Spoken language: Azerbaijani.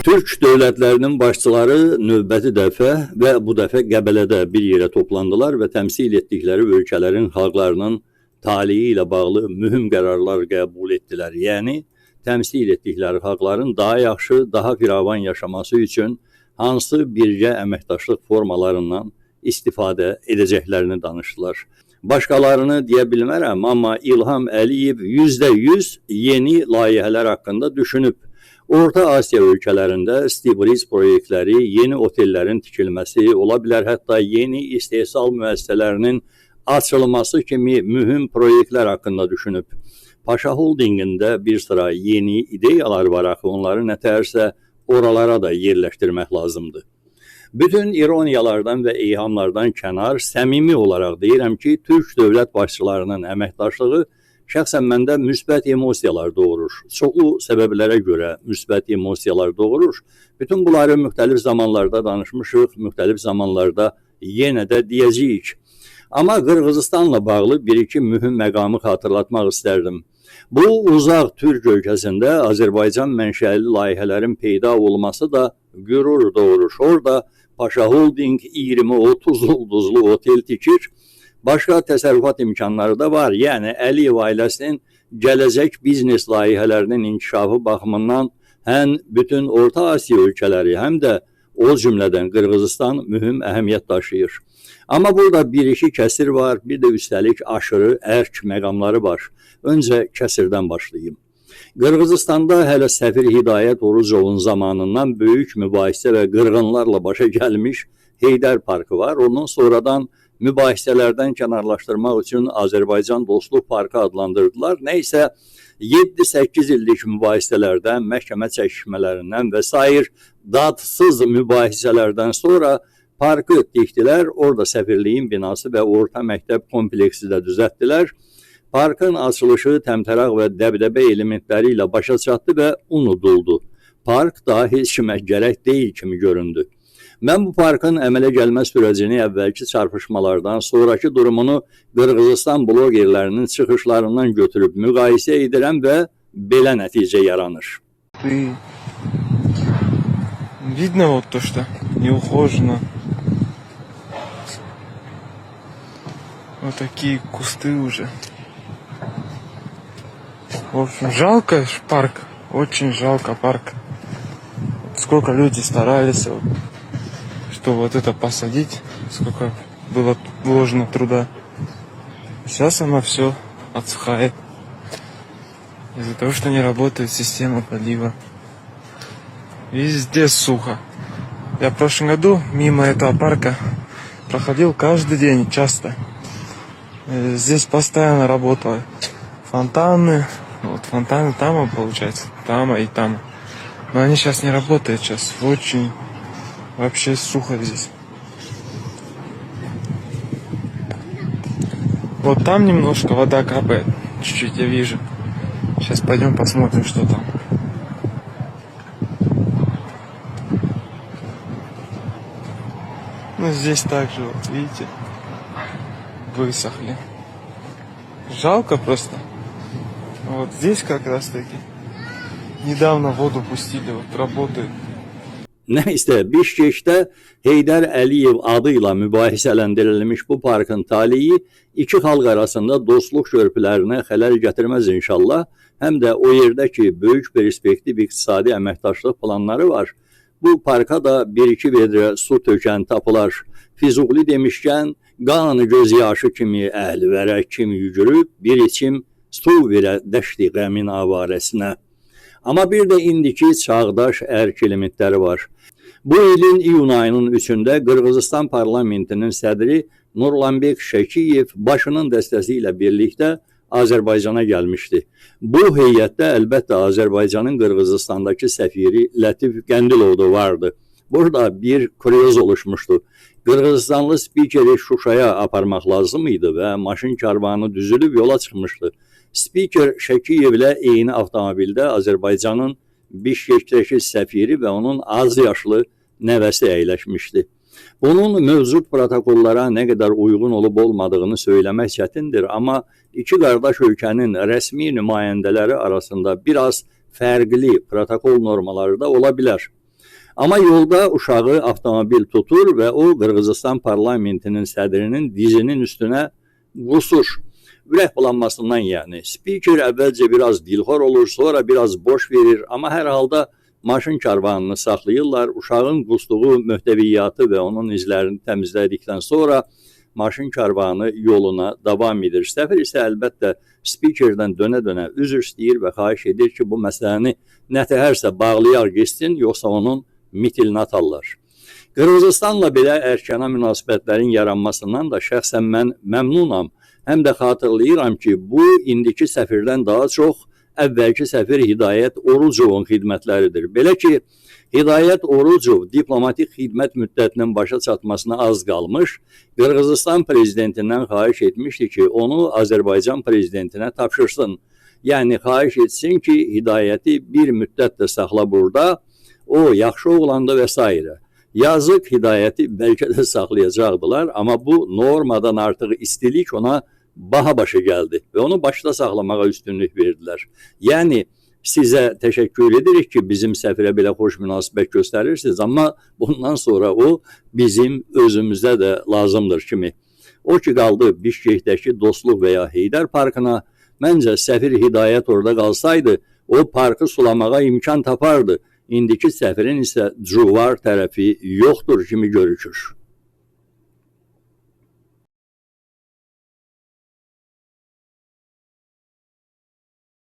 Türk dövlətlərinin başçıları növbəti dəfə və bu dəfə Qəbələdə bir yerə toplandılar və təmsil etdikləri ölkələrin xalqlarının taliyi ilə bağlı mühüm qərarlar qəbul etdilər. Yəni, təmsil etdikləri xalqların daha yaxşı, daha firavan yaşaması üçün hansı birgə əməkdaşlıq formalarından istifadə edəcəklərini danışdılar. Başqalarını deyə bilmərəm, amma İlham Əliyev %100 yeni layihələr haqqında düşünüb. Orta Asiya ölkələrində Stibris proyektləri, yeni otellərin tikilməsi, ola bilər hətta yeni istehsal müəssisələrinin açılması kimi mühüm proyektlər haqqında düşünüb. Paşa Holdingində bir sıra yeni ideyalar var axı, onları nətərsə oralara da yerləşdirmək lazımdır. Bütün ironiyalardan və eyhamlardan kənar, səmimi olaraq deyirəm ki, Türk dövlət başçılarının əməkdaşlığı şəxsən məndə müsbət emosiyalar doğurur. Çoxlu səbəblərə görə müsbət emosiyalar doğurur. Bütün bunları müxtəlif zamanlarda danışmışıq, müxtəlif zamanlarda yenə də deyəcəyik. Amma Qırğızıstanla bağlı bir-iki mühüm məqamı xatırlatmaq istərdim. Bu, uzaq Türk ölkəsində Azərbaycan mənşəli layihələrin peyda olması da qürur doğurur. Orada Paşa Holding 20-30 ulduzlu otel tikir. Başqa təsərrüfat imkanları da var. Yəni, Əliyev ailəsinin gələcək biznes layihələrinin inkişafı baxımından həm bütün Orta Asiya ölkələri, həm də o cümlədən Qırğızıstan mühüm əhəmiyyət daşıyır. Amma burada bir-iki kəsir var, bir də üstəlik aşırı ərk məqamları var. Öncə kəsirdən başlayayım. Qırğızıstanda hələ səfir Hidayət Orucovun zamanından böyük mübahisə və qırğınlarla başa gəlmiş Heydər Parkı var. Onun sonradan mübahisələrdən kənarlaşdırmaq üçün Azərbaycan Dostluq Parkı adlandırdılar. Nəysə, 7-8 illik mübahisələrdən, məhkəmə çəkişmələrindən və sair dadsız mübahisələrdən sonra parkı tikdilər. Orada səfirliyin binası və orta məktəb kompleksi də düzəltdilər. Parkın açılışı təmtəraq və dəbdəbə elementləri ilə başa çatdı və unuduldu. Park daha heç kimə gərək deyil kimi göründü. Mən bu parkın əmələ gəlmə sürəcini əvvəlki çarpışmalardan sonraki durumunu Qırğızıstan blogerlərinin çıxışlarından götürüb müqayisə edirəm və belə nəticə yaranır. Видно вот то, что неухоженно. Вот такие кусты уже. В общем, жалко парк. Очень жалко парк. Сколько люди старались, что вот это посадить, сколько было вложено труда. Сейчас оно все отсыхает. Из-за того, что не работает система полива. Везде сухо. Я в прошлом году мимо этого парка проходил каждый день, часто. Здесь постоянно работали фонтаны. Вот фонтаны там, получается, там и там. Но они сейчас не работают, сейчас очень вообще сухо здесь. Вот там немножко вода капает, чуть-чуть я вижу. Сейчас пойдем посмотрим, что там. Ну здесь также, вот видите, высохли. Жалко просто. Вот здесь как раз таки недавно воду пустили, вот работает. Nəysə, Bişkekdə Heydər Əliyev adı ilə mübahisələndirilmiş bu parkın taliyi iki xalq arasında dostluq körpülərinə xələl gətirməz inşallah. Həm də o yerdə ki, böyük perspektiv iqtisadi əməkdaşlıq planları var. Bu parka da bir-iki vedrə su tökən tapılar. Füzuli demişkən, qanı göz yaşı kimi əhl-vərək kimi yügürüb, bir içim su verə dəşdi qəmin avarəsinə. Amma bir də indiki çağdaş ərk elementləri var. Bu ilin iyun ayının 3-də Qırğızıstan parlamentinin sədri Nurlanbek Şəkiyev başının dəstəsi ilə birlikdə Azərbaycana gəlmişdi. Bu heyətdə əlbəttə Azərbaycanın Qırğızıstandakı səfiri Lətif Qəndilov da vardı. Burada bir kuryoz oluşmuşdu. Qırğızıstanlı spikeri Şuşaya aparmaq lazım idi və maşın karvanı düzülüb yola çıxmışdı. Spiker Şəkiyevlə eyni avtomobildə Azərbaycanın Bişkekdəki səfiri və onun az yaşlı nəvəsi əyləşmişdi. Bunun mövcud protokollara nə qədər uyğun olub olmadığını söyləmək çətindir, amma iki qardaş ölkənin rəsmi nümayəndələri arasında biraz fərqli protokol normaları da ola bilər. Amma yolda uşağı avtomobil tutur və o Qırğızistan parlamentinin sədrinin dizinin üstünə qusur. Ürək bulanmasından yəni. Spiker əvvəlcə biraz dilxor olur, sonra biraz boş verir, amma hər halda maşın karvanını saxlayırlar. Uşağın qusduğu möhtəviyyatı və onun izlərini təmizlədikdən sonra maşın karvanı yoluna davam edir. Səfir isə əlbəttə spikerdən dönə-dönə üzr istəyir və xahiş edir ki, bu məsələni nətəhərsə bağlayar geçsin, yoxsa onun mitilini atarlar. Qırğızıstanla belə ərkana münasibətlərin yaranmasından da şəxsən mən məmnunam. Həm də xatırlayıram ki, bu indiki səfirdən daha çox əvvəlki səfir Hidayət Orucovun xidmətləridir. Belə ki, Hidayət Orucov diplomatik xidmət müddətinin başa çatmasına az qalmış, Qırğızistan prezidentindən xahiş etmişdi ki, onu Azərbaycan prezidentinə tapşırsın. Yəni, xahiş etsin ki, Hidayəti bir müddət də saxla burada, o yaxşı oğlandı və s. Yazıq Hidayəti bəlkə də saxlayacaqdılar, amma bu normadan artıq istilik ona baha başa gəldi və onu başda saxlamağa üstünlük verdilər. Yəni, sizə təşəkkür edirik ki, bizim səfirə belə xoş münasibət göstərirsiniz, amma bundan sonra o bizim özümüzdə də lazımdır kimi. O ki, qaldı Bişkekdəki Dostluq və ya Heydər parkına, məncə səfir Hidayət orada qalsaydı, o parkı sulamağa imkan tapardı. İndiki səfirin isə Cuvar tərəfi yoxdur kimi görükür.